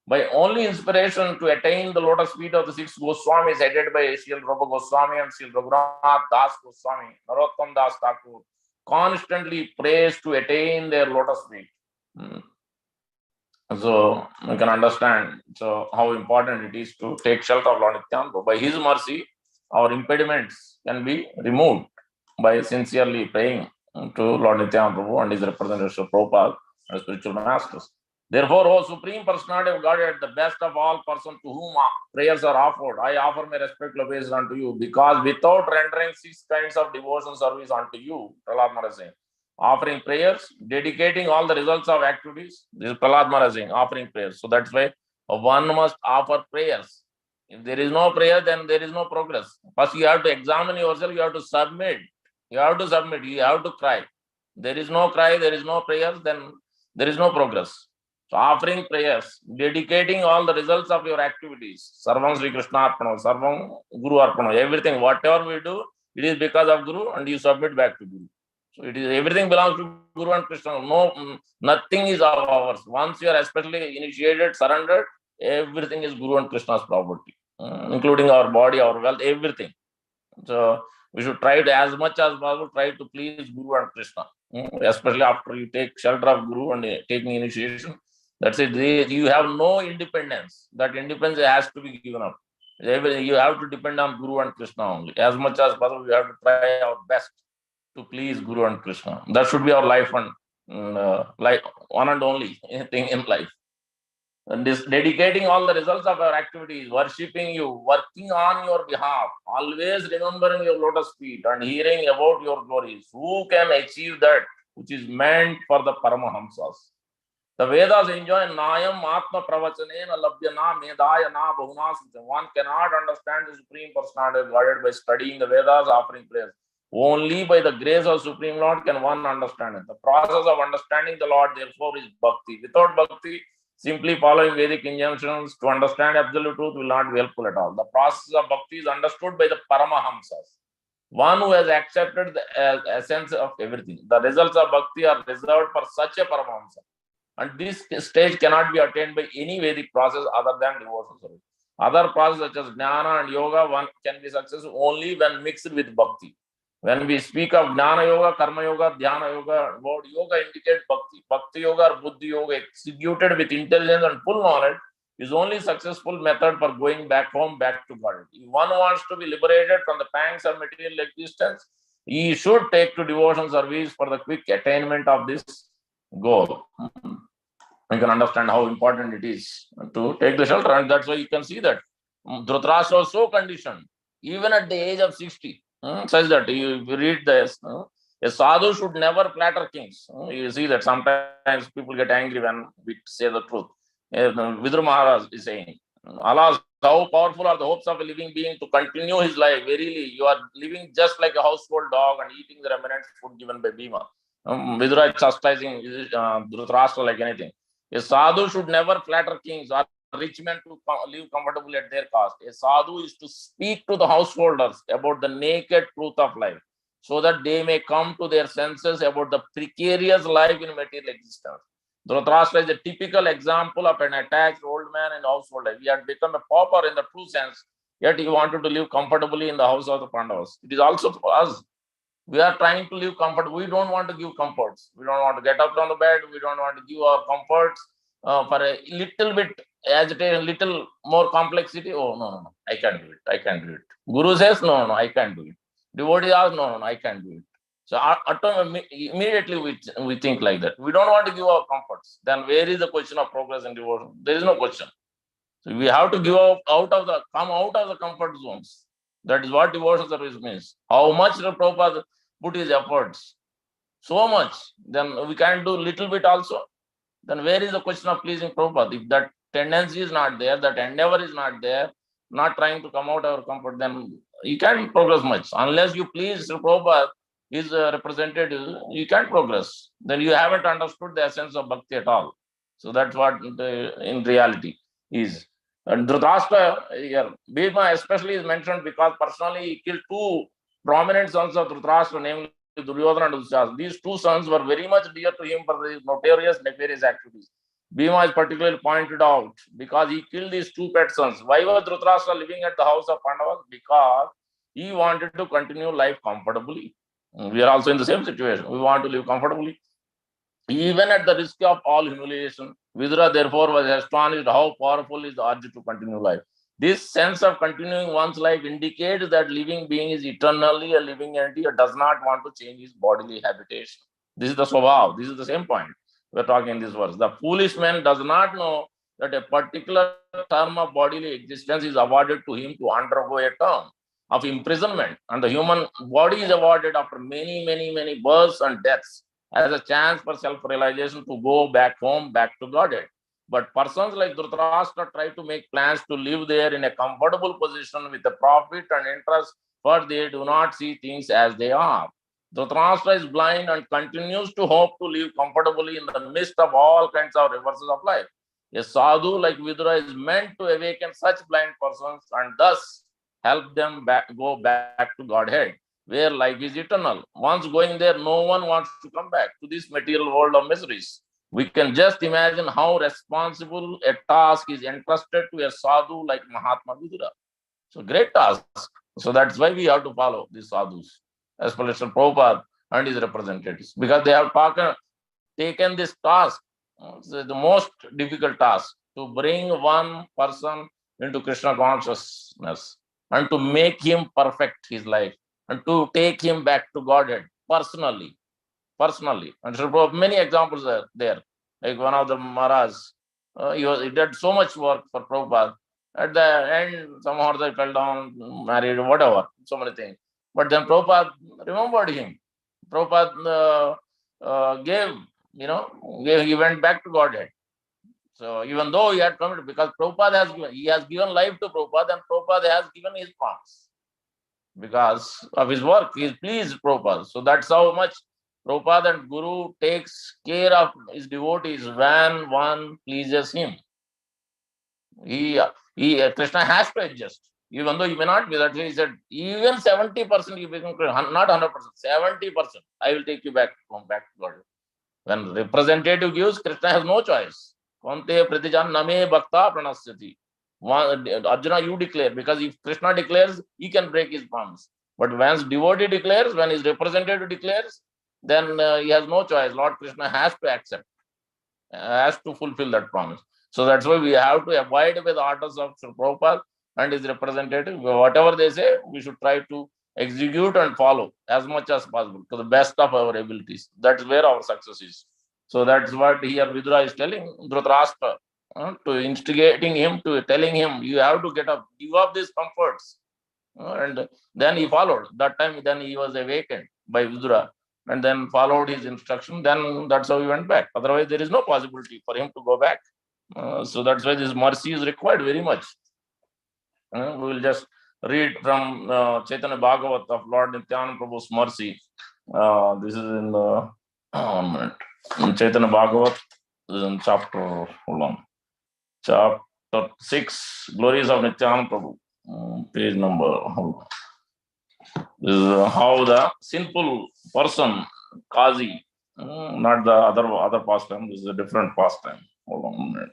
By only inspiration to attain the lotus feet of the 6 Goswamis, headed by Sri Rupa Goswami and Sri Raghunath Das Goswami, Narottam Das Thakur constantly prays to attain their lotus feet. So we can understand how important it is to take shelter of Lord Nityananda. By his mercy, our impediments can be removed by sincerely praying to Lord Nityananda Prabhu and his representatives of Prabhupada and spiritual masters. Therefore, O Supreme Personality of Godhead, the best of all persons to whom prayers are offered, I offer my respectful obeisance unto you, because without rendering 6 kinds of devotion service unto you, Prahlad Maharaj saying, offering prayers, dedicating all the results of activities, this is Prahlad Maharaj saying, offering prayers. So that's why one must offer prayers. If there is no prayer, then there is no progress. First, you have to examine yourself, you have to submit. You have to submit, you have to cry. There is no cry, there is no prayers, then there is no progress. So offering prayers, dedicating all the results of your activities, Sarvam Sri Krishna Arpana, Sarvam Guru Arpana, everything, whatever we do, it is because of Guru and you submit back to Guru. So it is everything belongs to Guru and Krishna. No, nothing is ours. Once you are especially initiated, surrendered, everything is Guru and Krishna's property, including our body, our wealth, everything. So we should try to, as much as possible, try to please Guru and Krishna, especially after you take shelter of Guru and taking initiation. That's it. You have no independence. That independence has to be given up. You have to depend on Guru and Krishna only. As much as possible, we have to try our best to please Guru and Krishna. That should be our life and like one and only thing in life. And this dedicating all the results of our activities, worshipping you, working on your behalf, always remembering your lotus feet and hearing about your glories. Who can achieve that which is meant for the Paramahamsas? The Vedas enjoy Nayam Atma Pravachanena Labhyana Medaya Na Bahuna. One cannot understand the Supreme Personality of Godhead by studying the Vedas, offering prayers. Only by the grace of Supreme Lord can one understand it. The process of understanding the Lord, therefore, is bhakti. Without bhakti, simply following Vedic injunctions to understand absolute truth will not be helpful at all. The process of bhakti is understood by the Paramahamsas, one who has accepted the essence of everything. The results of bhakti are reserved for such a Paramahamsa. And this stage cannot be attained by any Vedic process other than devotional service. Other processes such as Jnana and Yoga, one can be successful only when mixed with bhakti. When we speak of Jnana Yoga, Karma Yoga, Dhyana Yoga, word Yoga indicates bhakti. Bhakti Yoga or Buddhi Yoga executed with intelligence and full knowledge is only successful method for going back home, back to God. If one wants to be liberated from the pangs of material existence, he should take to devotional service for the quick attainment of this goal. You can understand how important it is to take the shelter, and that's why you can see that Dhritarashtra was so conditioned, even at the age of 60, such that you read this. A sadhu should never flatter kings. You see that sometimes people get angry when we say the truth. Vidura Maharaj is saying, alas, how powerful are the hopes of a living being to continue his life. Verily, you are living just like a household dog and eating the remnant food given by Bhima. Vidura is chastising Dhritarashtra like anything. A sadhu should never flatter kings or rich men to live comfortably at their cost. A sadhu is to speak to the householders about the naked truth of life, so that they may come to their senses about the precarious life in material existence. Dhritarashtra is a typical example of an attached old man in household life. He had become a pauper in the true sense, yet he wanted to live comfortably in the house of the Pandavas. It is also for us. We are trying to live comfort. We don't want to give comforts. We don't want to get up from the bed. We don't want to give our comforts for a little bit agitation, little more complexity. Oh, no, I can't do it. I can't do it. Guru says, no, I can't do it. Devotee asks, no, I can't do it. So immediately we think like that. We don't want to give our comforts. Then where is the question of progress and devotion? There is no question. So we have to come out of the comfort zones. That is what devotional service means. How much the Prabhupada put his efforts? So much. Then we can do little bit also. Then where is the question of pleasing Prabhupada? If that tendency is not there, that endeavor is not there, not trying to come out of our comfort, then you can't progress much. Unless you please Prabhupada, his representative, you can't progress. Then you haven't understood the essence of bhakti at all. So that's what in reality is. And Dhritarashtra here, Bhima especially is mentioned because personally he killed two prominent sons of Dhritarashtra, namely Duryodhana and Dushasana. These two sons were very much dear to him for his notorious nefarious activities. Bhima is particularly pointed out because he killed these two pet sons. Why was Dhritarashtra living at the house of Pandavas? Because he wanted to continue life comfortably. We are also in the same situation. We want to live comfortably, even at the risk of all humiliation. Vidura therefore was astonished how powerful is the urge to continue life. This sense of continuing one's life indicates that living being is eternally a living entity and does not want to change his bodily habitation. This is the swabhav. This is the same point we're talking in this verse. The foolish man does not know that a particular term of bodily existence is awarded to him to undergo a term of imprisonment, and the human body is awarded after many, many, many births and deaths as a chance for self-realization to go back home, back to Godhead. But persons like Dhritarashtra try to make plans to live there in a comfortable position with a profit and interest, for they do not see things as they are. Dhritarashtra is blind and continues to hope to live comfortably in the midst of all kinds of reverses of life. A sadhu like Vidura is meant to awaken such blind persons and thus help them go back to Godhead, where life is eternal. Once going there, no one wants to come back to this material world of miseries. We can just imagine how responsible a task is entrusted to a sadhu like Mahatma Vidura. So great task. So that's why we have to follow these sadhus, especially Prabhupada and his representatives, because they have taken this task, the most difficult task, to bring one person into Krishna consciousness and to make him perfect his life and to take him back to Godhead personally. And so many examples are there. Like one of the Maharajs, he did so much work for Prabhupada. At the end, somehow they fell down, married, whatever, so many things. But then Prabhupada remembered him. Prabhupada he went back to Godhead. So even though he had committed, because Prabhupada has given life to Prabhupada, and Prabhupada has given his promise. Because of his work, he is pleased Prabhupada. So that's how much Prabhupada and Guru takes care of his devotees when one pleases him. Krishna has to adjust. Even though he may not be, that he said, even 70% you become Krishna, not 100%, 70%, I will take you back to God. When representative gives, Krishna has no choice. Konte pratijan name bhakta pranasyati. Arjuna, you declare, because if Krishna declares, he can break his promise. But when devotee declares, when his representative declares, then he has no choice. Lord Krishna has to accept, has to fulfill that promise. So that's why we have to abide with the orders of Prabhupada and his representative. Whatever they say, we should try to execute and follow as much as possible to the best of our abilities. That's where our success is. So that's what here Vidura is telling Dhritarashtra, to instigating him, to telling him, you have to give up these comforts. And then he followed. That time, then he was awakened by Vidura and then followed his instruction. Then that's how he went back. Otherwise, there is no possibility for him to go back. So that's why this mercy is required very much. We will just read from Chaitanya Bhagavat of Lord Nityananda Prabhu's mercy. This is in in Chaitanya Bhagavat, in chapter 6, Glories of Nityananda Prabhu, page number. This is how the sinful person, Kazi, not the other pastime, this is a different pastime. Hold on a minute.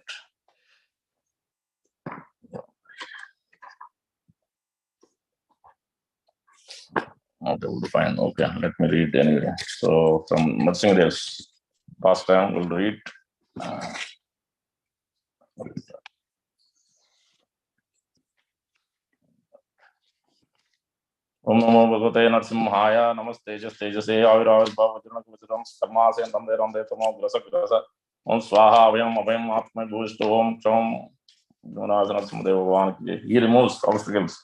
Not able to find. Okay, let me read anyway. So from Matsingade's pastime, we'll read. Om Namo Bhagavate Narsimhaya. Namaste Tejase Aviravibhav Vajranakavachram Karmase Rande Tamo Grasa Grasa. Om Swaha Avayam Avayam Atma Bhushto Om Chom. He removes obstacles.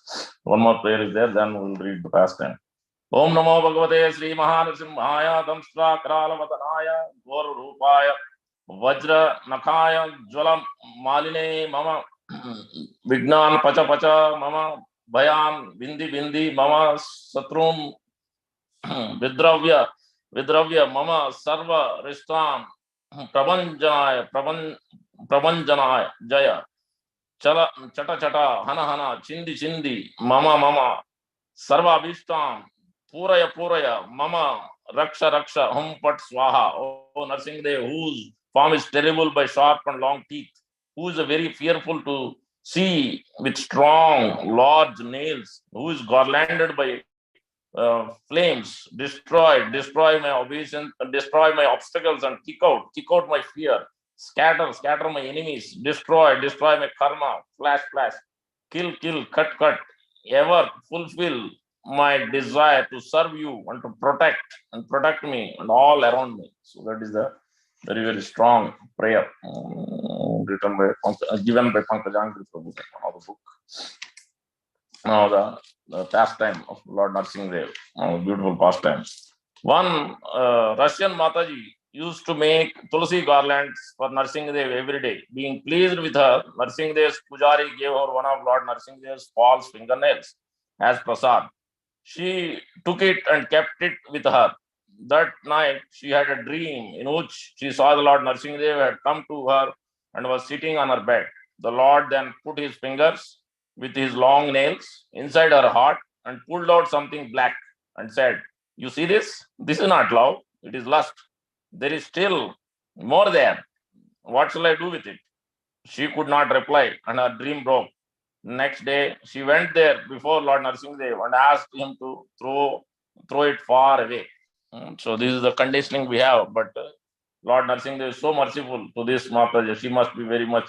One more prayer is there, then we will read the pastime. Om Namo Bhagavate Sri Mahanarsimhaya Damstra Kralavatanaya Gor Rupaya Vajra Nakaya Jwalam Maline Mama Vignan Pacha Pacha Mama Bhayan Bindi Bindi Mama Satrum Vidravya Mama Sarva Rishtam Prabhanjanaya Jaya Chala Chata Chata Hana Hana Chindi Chindi Mama Sarva Abhishtam Puraya Mama Raksha Raksha Hum Pat Swaha. Oh Narsingadev, whose form is terrible by sharp and long teeth, who is very fearful to see with strong large nails, who is garlanded by flames, destroy my obeisance, destroy my obstacles and kick out my fear, scatter my enemies, destroy my karma, flash, kill, cut, ever fulfill my desire to serve you and to protect me and all around me. So that is the very strong prayer written by given by Pankajangri Prabhu, one of the book. Now the pastime of Lord Narsingadev, beautiful pastime. One Russian Mataji used to make tulsi garlands for Narsingadev every day. Being pleased with her, Narsingadev's pujari gave her one of Lord Narsingadev's false fingernails as prasad. She took it and kept it with her. That night, she had a dream in which she saw the Lord Narsingadev had come to her and was sitting on her bed. The Lord then put his fingers with his long nails inside her heart and pulled out something black and said, "You see this? This is not love, it is lust. There is still more there. What shall I do with it?" She could not reply and her dream broke. Next day, she went there before Lord Narsingadev and asked him to throw it far away. So this is the conditioning we have. But Lord Narsingadev is so merciful to this Mataji. She must be very much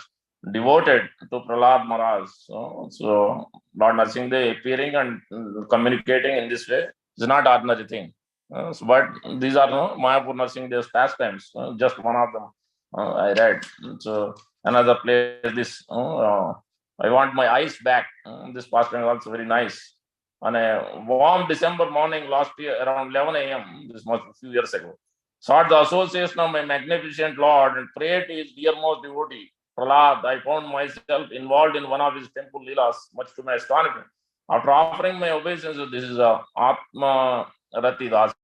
devoted to Prahlad Maharaj. So Lord Narsingadev appearing and communicating in this way is not ordinary thing. But these are Mayapur Narsinghdev's pastimes. Just one of them I read. So another place, this I want my eyes back. This pastime is also very nice. On a warm December morning last year, around 11 a.m., this must be a few years ago, sought the association of my magnificent Lord and prayed to his dearmost devotee, Prahlad. I found myself involved in one of his temple leelas, much to my astonishment. After offering my obeisance, this is Atma Rati Dasi,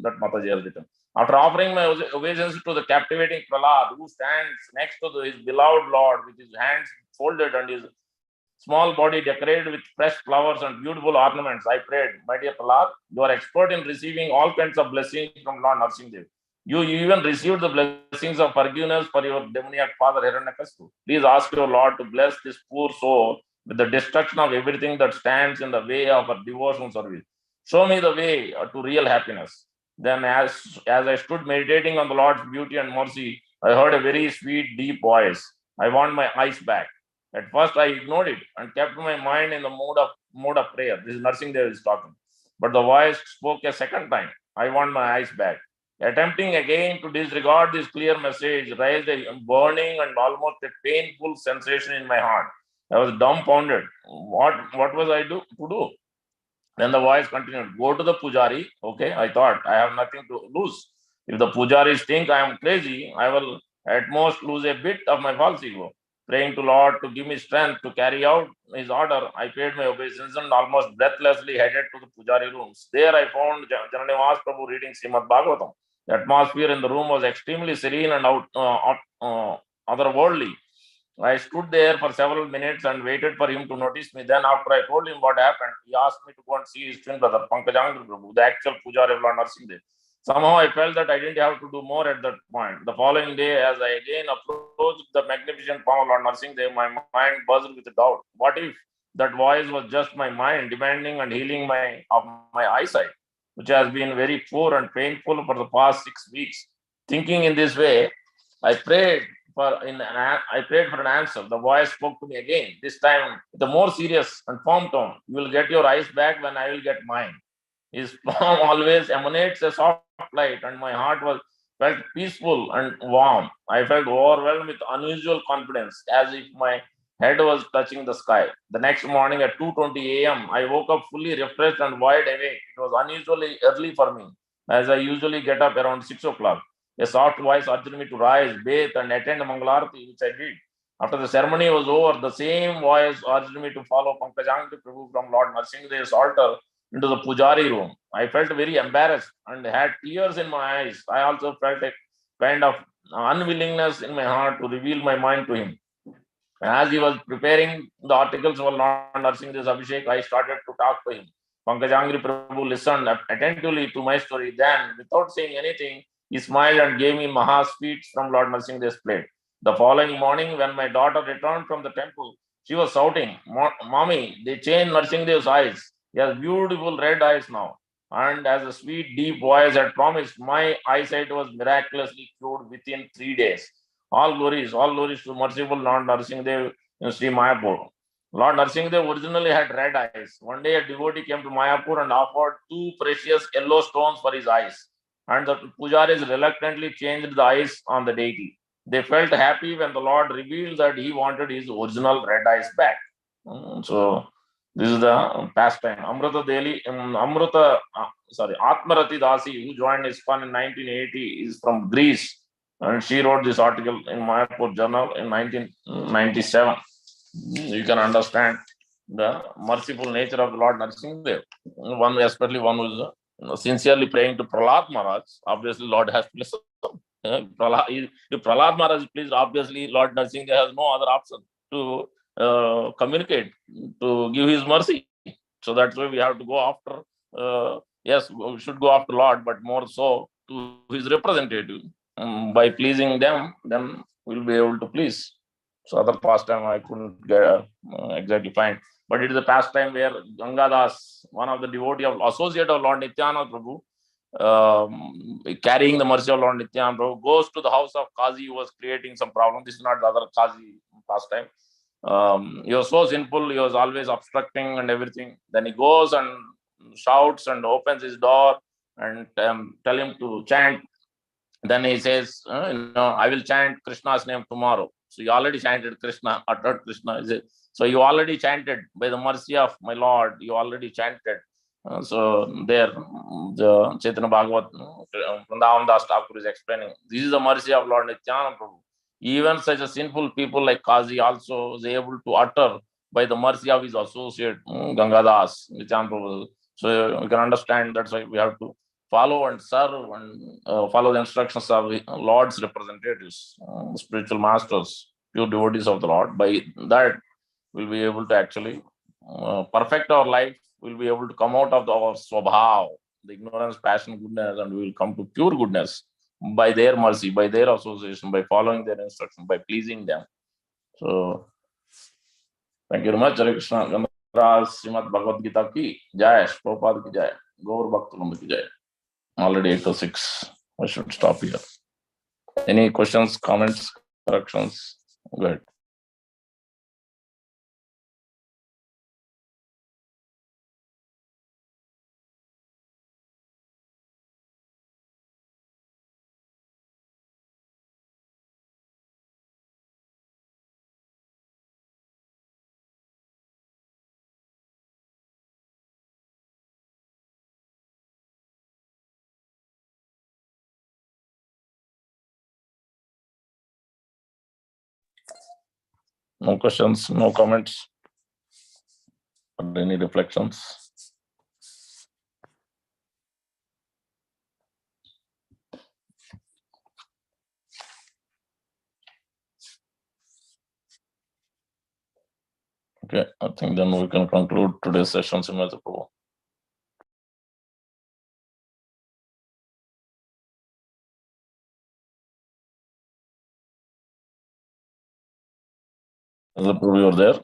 that Mataji has written. After offering my obeisance to the captivating Prahlad, who stands next to his beloved Lord with his hands folded and his small body decorated with fresh flowers and beautiful ornaments, I prayed, "My dear Prahlad, you are expert in receiving all kinds of blessings from Lord Narsingdev. You even received the blessings of forgiveness for your demoniac father Hiranyakashipu. Please ask your Lord to bless this poor soul with the destruction of everything that stands in the way of her devotional service. Show me the way to real happiness." Then as I stood meditating on the Lord's beauty and mercy, I heard a very sweet, deep voice. "I want my eyes back." At first, I ignored it and kept my mind in the mode of prayer. This is Narsingadev is talking. But the voice spoke a second time. "I want my eyes back." Attempting again to disregard this clear message raised a burning and almost a painful sensation in my heart. I was dumbfounded. What was I to do? Then the voice continued, "Go to the pujari." Okay, I thought, I have nothing to lose. If the pujaris think I am crazy, I will at most lose a bit of my false ego. Praying to Lord to give me strength to carry out his order, I paid my obeisance and almost breathlessly headed to the pujari rooms. There I found Jananivas Prabhu reading Srimad Bhagavatam. The atmosphere in the room was extremely serene and otherworldly. I stood there for several minutes and waited for him to notice me. Then, after I told him what happened, he asked me to go and see his twin brother, Pankajangri Prabhu, the actual Pujari of Lord Narsingdev. Somehow I felt that I didn't have to do more at that point. The following day, as I again approached the magnificent form of Lord Narsingdev, my mind buzzed with doubt. What if that voice was just my mind demanding and healing my eyesight, which has been very poor and painful for the past 6 weeks? Thinking in this way, I prayed I prayed for an answer. The voice spoke to me again, this time with a more serious and firm tone. You will get your eyes back when I will get mine. His palm always emanates a soft light, and my heart was felt peaceful and warm. I felt overwhelmed with unusual confidence, as if my head was touching the sky. The next morning at 2:20 a.m., I woke up fully refreshed and wide awake. It was unusually early for me, as I usually get up around 6 o'clock. A soft voice urged me to rise, bathe, and attend Mangalarti, which I did. After the ceremony was over, the same voice urged me to follow Pankajangti Prabhu from Lord Narsinghdev's altar into the Pujari room. I felt very embarrassed and had tears in my eyes. I also felt a kind of unwillingness in my heart to reveal my mind to him. As he was preparing the articles for Lord Narsinghdev's Abhishek, I started to talk to him. Pankajangri Prabhu listened attentively to my story. Then, without saying anything, he smiled and gave me Maha sweets from Lord Narsinghdev's plate. The following morning, when my daughter returned from the temple, she was shouting, Mommy, they changed Narsinghdev's eyes. He has beautiful red eyes now. And as the sweet, deep voice had promised, my eyesight was miraculously cured within 3 days. All glories to merciful Lord Narsingdev in Sri Mayapur. Lord Narsingdev originally had red eyes. One day a devotee came to Mayapur and offered two precious yellow stones for his eyes. And the pujaris reluctantly changed the eyes on the deity. They felt happy when the Lord revealed that he wanted his original red eyes back. So this is the pastime. Atmarati Dasi, who joined ISKCON in 1980, is from Greece, and she wrote this article in Mayapur Journal in 1997. You can understand the merciful nature of the Lord Narsingdev. One, especially one who is sincerely praying to Prahlad Maharaj. Obviously, Lord has to listen. If Prahlad Maharaj is pleased, obviously Lord Narsingdev has no other option to communicate, to give his mercy. So that's why we have to go after, yes, we should go after Lord, but more so to his representative. By pleasing them, then we'll be able to please. So other pastime I couldn't get exactly find. But it is a pastime where Gangadas, one of the devotee of associate of Lord Nityananda Prabhu, carrying the mercy of Lord Nityananda Prabhu, goes to the house of Kazi who was creating some problem. This is not the other Kazi pastime. He was so sinful, he was always obstructing and everything. Then he goes and shouts and opens his door and tell him to chant. Then he says, I will chant Krishna's name tomorrow. So you already chanted Krishna, uttered Krishna. So you already chanted, by the mercy of my Lord, you already chanted. So there, the Chaitanya Bhagavad, Vrindavan Das Thakur is explaining, this is the mercy of Lord Nityananda Prabhu. Even such a sinful people like Kazi also is able to utter by the mercy of his associate, Gangadas, Nityananda Prabhu. So you can understand that's why we have to follow and serve and follow the instructions of the Lord's representatives, spiritual masters, pure devotees of the Lord. By that, we'll be able to actually perfect our life. We'll be able to come out of our swabhav, the ignorance, passion, goodness, and we will come to pure goodness by their mercy, by their association, by following their instruction, by pleasing them. So, thank you very much, Hare Krishna. Srimad Bhagavad Gita ki jai, Prabhupada ki jai, Gaur Bhakta ki jai. Already 8:06. I should stop here. Any questions, comments, corrections? Go ahead. No questions, no comments, or any reflections? Okay, I think then we can conclude today's session. Srimad Prabhu. Prabhu, you're there?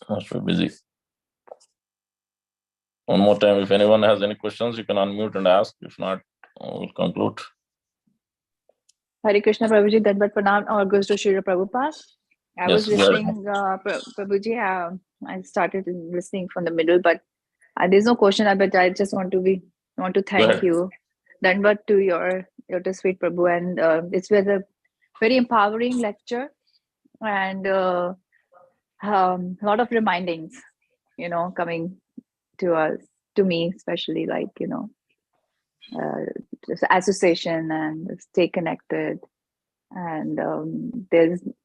Must be busy. One more time, if anyone has any questions, you can unmute and ask. If not, we'll conclude. Hare Krishna, Prabhuji, Dandavat Pranam, or goes to Srila Prabhupada. I was listening, Prabhuji, I started listening from the middle, but there's no question, but I just want to thank you. Dandavat to your Lotus Feet, Prabhu, and it's been a very empowering lecture and a lot of remindings, coming to us, to me especially, like, just association and stay connected. And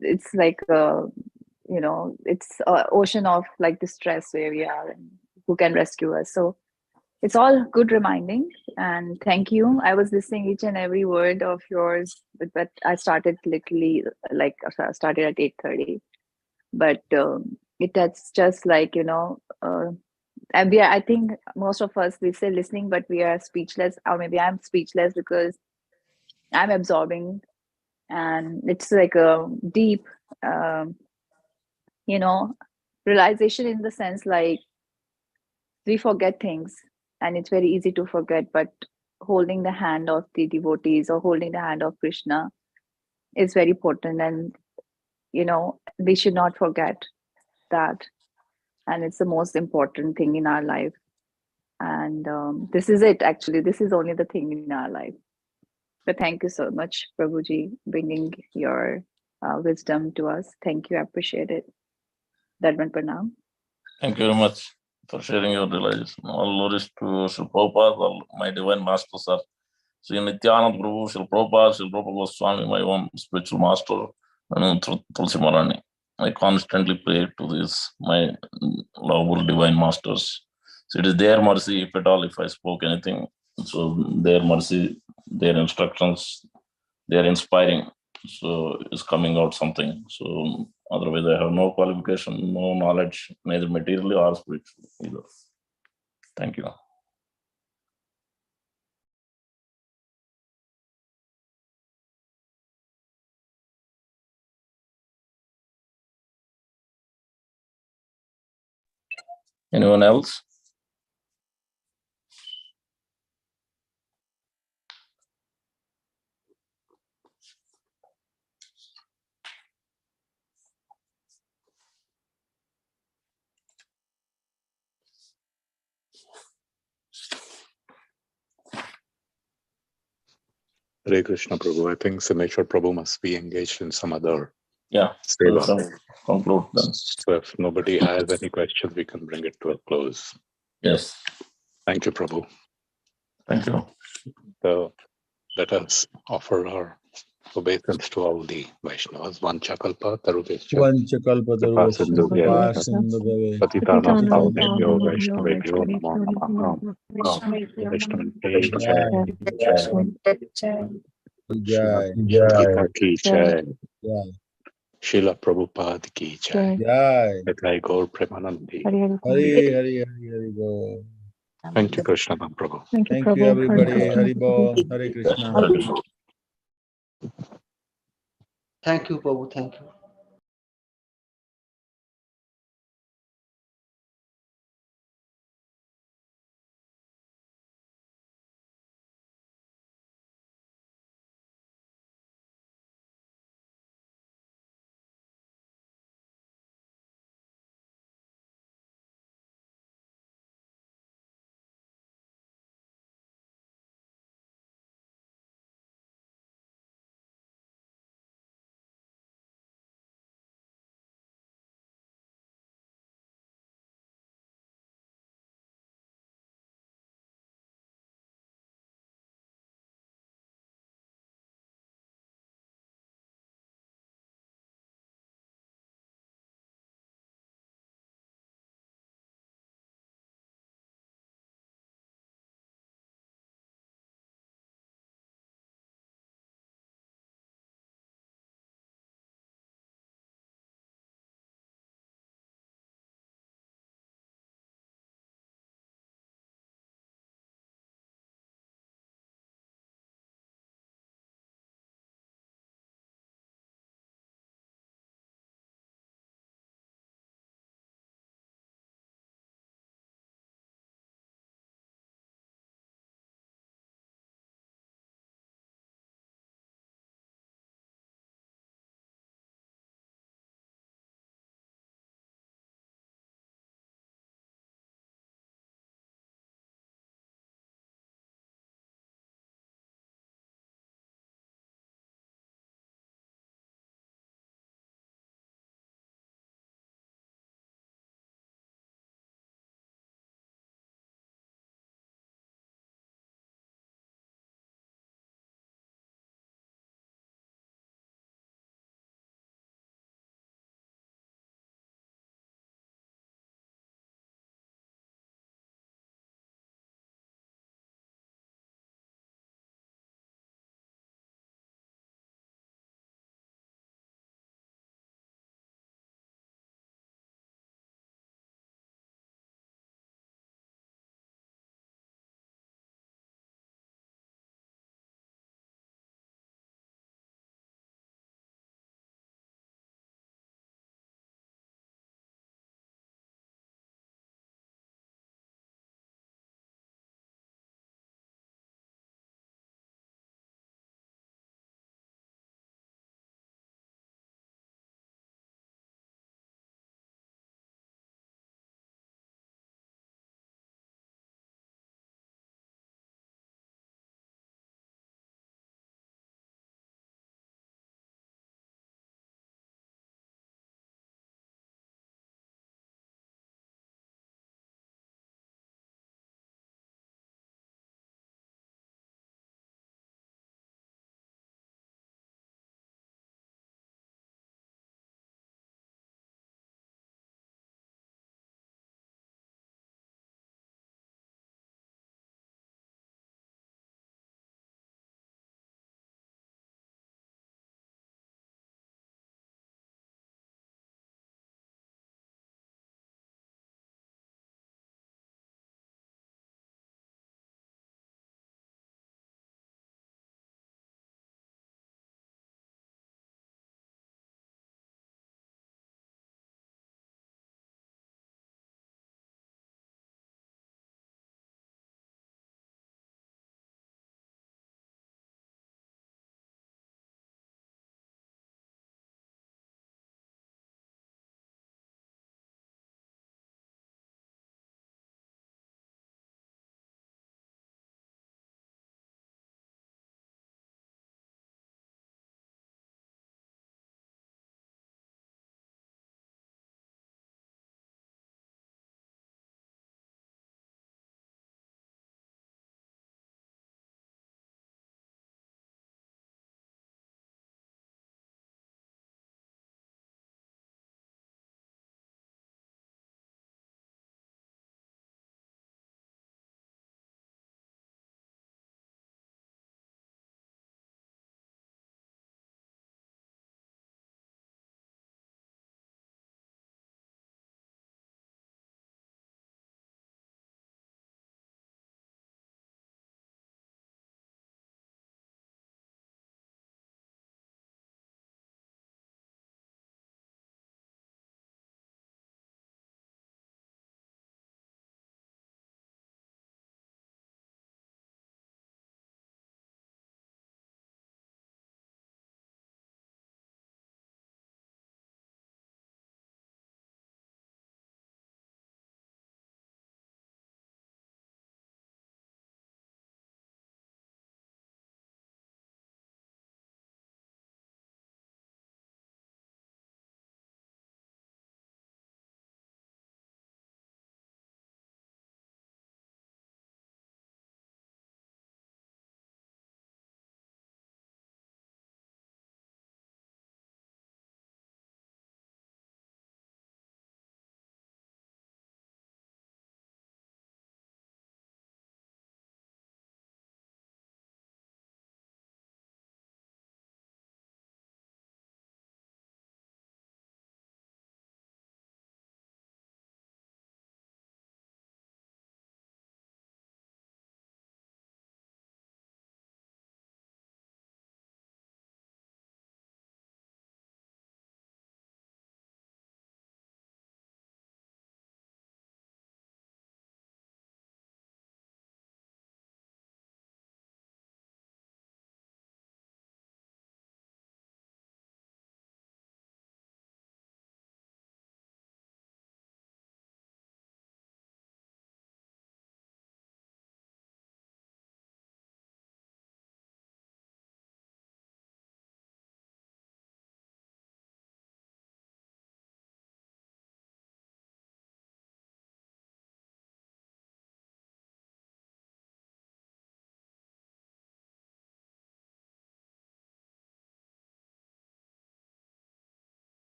it's like it's an ocean of like distress where we are, and who can rescue us. So it's all good reminding, and thank you. I was listening each and every word of yours, but I started literally like I started at 8:30, but that's just like and I think most of us, we say listening, but we are speechless, or maybe I'm speechless because I'm absorbing. And it's like a deep realization, in the sense like we forget things, and it's very easy to forget, but holding the hand of the devotees or holding the hand of Krishna is very important. And we should not forget that, and it's the most important thing in our life. And this is it, actually. This is only the thing in our life. But thank you so much, Prabhuji, bringing your wisdom to us. Thank you. I appreciate it. Dandavat Pranam. Thank you very much for sharing your realization. All glories to Srila Prabhupada, all my divine masters are Sri Nityananda Prabhu, Srila Prabhupada, Srila Prabhupada Goswami, my own spiritual master, and Tulsi Maharani. I constantly pray to these, my lovable divine masters. So it is their mercy, if at all, if I spoke anything. So their mercy, their instructions, they are inspiring. So it's coming out something. So otherwise, I have no qualification, no knowledge, neither materially or spiritually either. Thank you. Anyone else? Hare Krishna Prabhu. I think Sameshwar Prabhu must be engaged in some other seva. Conclude then. So if nobody has any questions, we can bring it to a close. Yes. Thank you, Prabhu. Thank you. So let us offer our obeisance to all the Vaishnavas. Vanchakalpa tarubhescha. Vanchakalpa tarubhescha. Patitanam pavanebhyo Vaishnavebhyo namo namaha. Jai. Gita ki jai. Jai. Srila Prabhupada ki jai. Jai. Jai Gaur Premanandi. Hari Bol. Thank you, Krishna Prabhu. Thank you, everybody. Hari Bol. Hare Krishna. Thank you, Prabhu. Thank you.